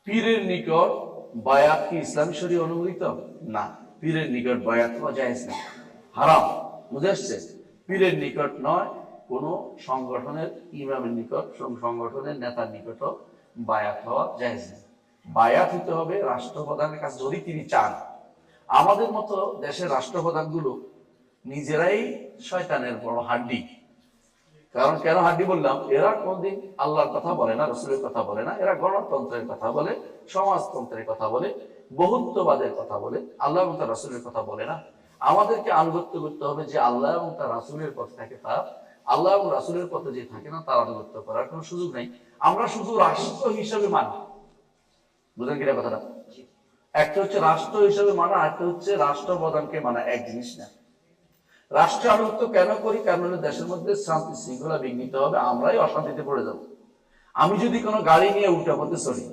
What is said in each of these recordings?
পীরের নিকট বায়াত কি ইসলামী শরীয়তে অনুমোদিত? না, পীরের নিকট বায়াত হওয়া জায়েজ না, হারাম। বুঝে আসছে? পীরের নিকট নয়, কোন সংগঠনের ইমামের নিকট, সংগঠনের নেতার নিকট বায়াত হওয়া জায়েজ না। বায়াত হতে হবে রাষ্ট্রপ্রধানের কাছে, যদি তিনি চান। আমাদের মতো দেশের রাষ্ট্রপ্রধানগুলো নিজেরাই শয়তানের বড় হাড্ডি। কারণ কেন হাড্ডি বললাম? এরা কোনদিন আল্লাহর কথা বলে না, রসুলের কথা বলে না। এরা গণতন্ত্রের কথা বলে, সমাজতন্ত্রের কথা বলে, বহুত্ববাদের কথা বলে, আল্লাহ এবং তার রাসূলের কথা বলে না। আমাদেরকে আনুগত্য করতে হবে যে আল্লাহ এবং তার রাসূলের পথ থাকে, তার আল্লাহ এবং রাসূলের পথে যে থাকে না, তার আনুগত্য করার কোনো সুযোগ নেই। আমরা শুধু রাষ্ট্র হিসাবে মানি। বুঝলেন কিনা কথাটা? একটা হচ্ছে রাষ্ট্র হিসাবে মানা, একটা হচ্ছে রাষ্ট্রপ্রধানকে মানা, এক জিনিস না। রাষ্ট্র আনুগত্য কেন করি? কারণ দেশের মধ্যে শান্তি শৃঙ্খলা বিঘ্নিত হবে, আমরাই অশান্তিতে পড়ে যাব। আমি যদি কোনো গাড়ি নিয়ে উল্টা পথে চলি,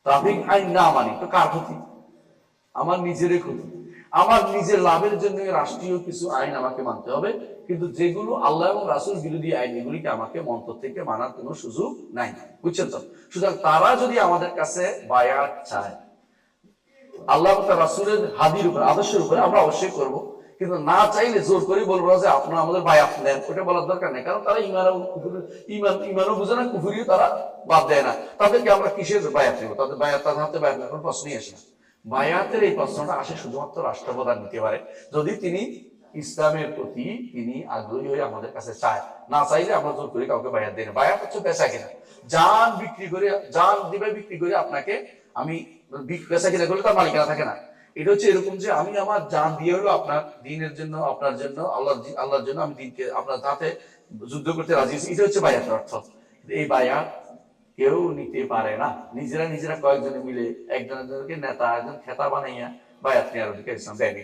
ট্রাফিক আইন না মানি, তো কার ক্ষতি? আমার নিজেরই ক্ষতি। আমার নিজের লাভের জন্য রাষ্ট্রীয় কিছু আইন আমাকে মানতে হবে, কিন্তু যেগুলো আল্লাহ এবং রাসূল বিরোধী আইন, এগুলিকে আমাকে মন্তর থেকে মানার কোনো সুযোগ নাই। বুঝছেন তো? সুতরাং তারা যদি আমাদের কাছে বায়াত চায় আল্লাহ এবং তার রাসূলের হাদির উপর, আদর্শের উপরে, আমরা অবশ্যই করব। কিন্তু না চাইলে জোর করে বলবো না যে আপনারা আমাদের বায়াত নেন, ওটা বলার দরকার নেই। কারণ তারা ইমানও বুঝে না, কুফরিও তারা বাদ দেয় না। তাদেরকে আমরা কিসের বায়াত নেব? তাদের বায়াত, তাদের হাতে বায়াত নেওয়ার কোনো প্রশ্নই আসে না। বায়াতের এই প্রশ্নটা আসে শুধুমাত্র রাষ্ট্রপ্রধান নিতে পারে, যদি তিনি ইসলামের প্রতি তিনি আগ্রহী হয়ে আমাদের কাছে চায়। না চাইলে আমরা জোর করে কাউকে বায়াত দিই না। বায়াত হচ্ছে বেচা কিনা, জান বিক্রি করে, জান দিবে বিক্রি করে আপনাকে আমি বেচা কিনা করলে তার মালিকানা থাকে না। এটা হচ্ছে এরকম যে আমি আমার জান দিয়ে হলো আপনার দিনের জন্য, আপনার জন্য, আল্লাহর জন্য আমি দিনকে আপনার হাতে যুদ্ধ করতে রাজি আছি। এটা হচ্ছে বায়াতের অর্থ। এই বায়াত কেউ নিতে পারে না। নিজেরা কয়েকজনে মিলে একজনকে নেতা, একজন খেতা বানাইয়া বায়াত নেওয়ার অধিকার ইসলাম দেয়নি।